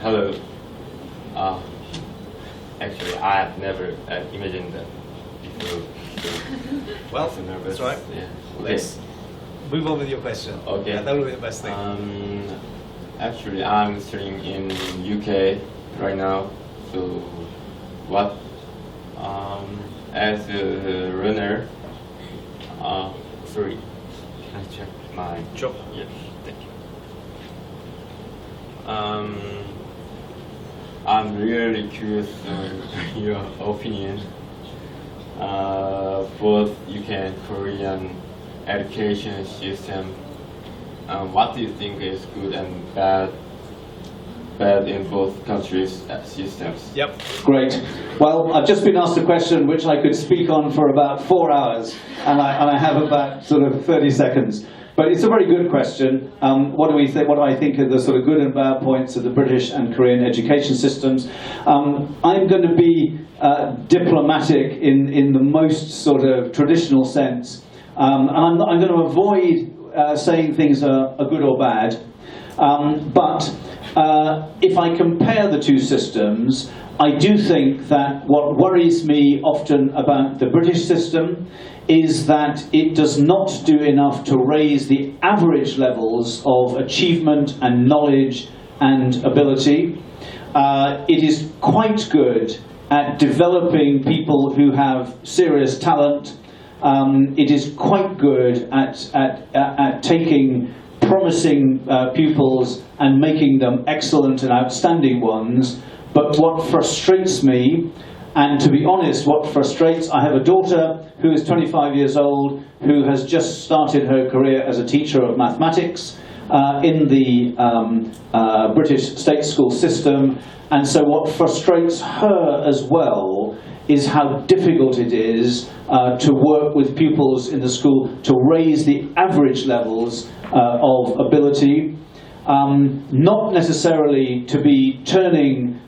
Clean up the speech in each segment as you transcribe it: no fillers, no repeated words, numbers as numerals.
Hello. Actually, I've never imagined that before. Well, So nervous. that's right. Yeah. Let's move on with your question. Okay. Yeah, that will be the best thing. Actually, I'm studying in UK right now. So, what? As a runner. Sorry. Can I check my? Sure. Yes. Thank you. I'm really curious your opinion. Both UK and Korean education system. What do you think is good and bad in both countries' systems? Yep. Great. Well, I've just been asked a question which I could speak on for about 4 hours, and I have about sort of 30 seconds. But it's a very good question. What do we think? What do I think are the sort of good and bad points of the British and Korean education systems? I'm going to be diplomatic in the most sort of traditional sense, and I'm going to avoid saying things are good or bad. But if I compare the two systems, I do think that what worries me often about the British system is that it does not do enough to raise the average levels of achievement and knowledge and ability. It is quite good at developing people who have serious talent. It is quite good at taking promising pupils and making them excellent and outstanding ones. But what frustrates me, and to be honest, what frustrates, I have a daughter who is 25 years old, who has just started her career as a teacher of mathematics in the British state school system. And so what frustrates her as well is how difficult it is to work with pupils in the school to raise the average levels of ability. Not necessarily to be turning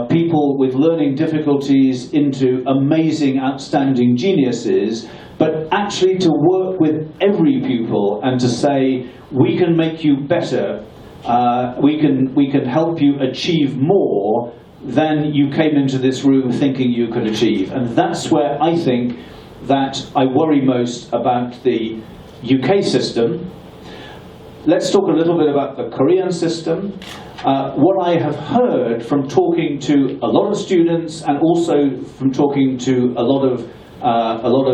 people with learning difficulties into amazing, outstanding geniuses, but actually to work with every pupil and to say, we can make you better, we can help you achieve more than you came into this room thinking you could achieve. And that's where I think that I worry most about the UK system. Let's talk a little bit about the Korean system. What I have heard from talking to a lot of students and also from talking to a lot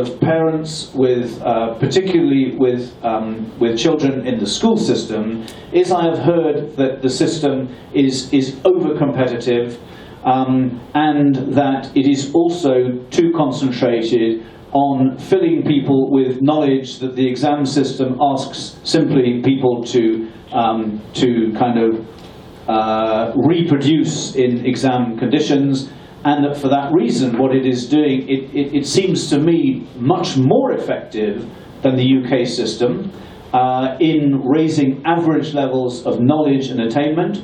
of parents, with particularly with children in the school system, is I have heard that the system is over-competitive and that it is also too concentrated on filling people with knowledge that the exam system asks simply people to kind of reproduce in exam conditions, and that for that reason what it is doing, it seems to me much more effective than the UK system in raising average levels of knowledge and attainment.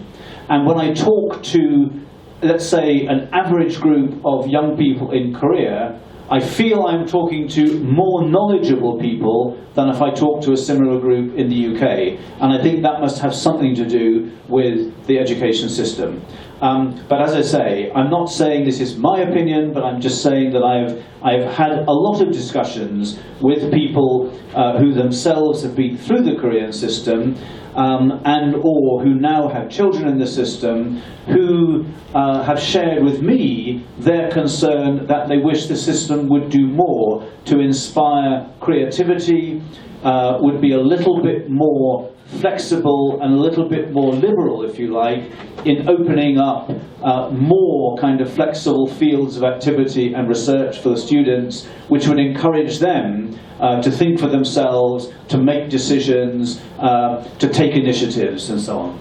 And when I talk to, let's say, an average group of young people in Korea, I feel I'm talking to more knowledgeable people than if I talk to a similar group in the UK. And I think that must have something to do with the education system. But as I say, I'm not saying this is my opinion, but I'm just saying that I've had a lot of discussions with people who themselves have been through the Korean system and or who now have children in the system who have shared with me their concern that they wish the system would do more to inspire creativity, would be a little bit more flexible and a little bit more liberal, if you like, in opening up more kind of flexible fields of activity and research for the students, which would encourage them to think for themselves, to make decisions, to take initiatives, and so on.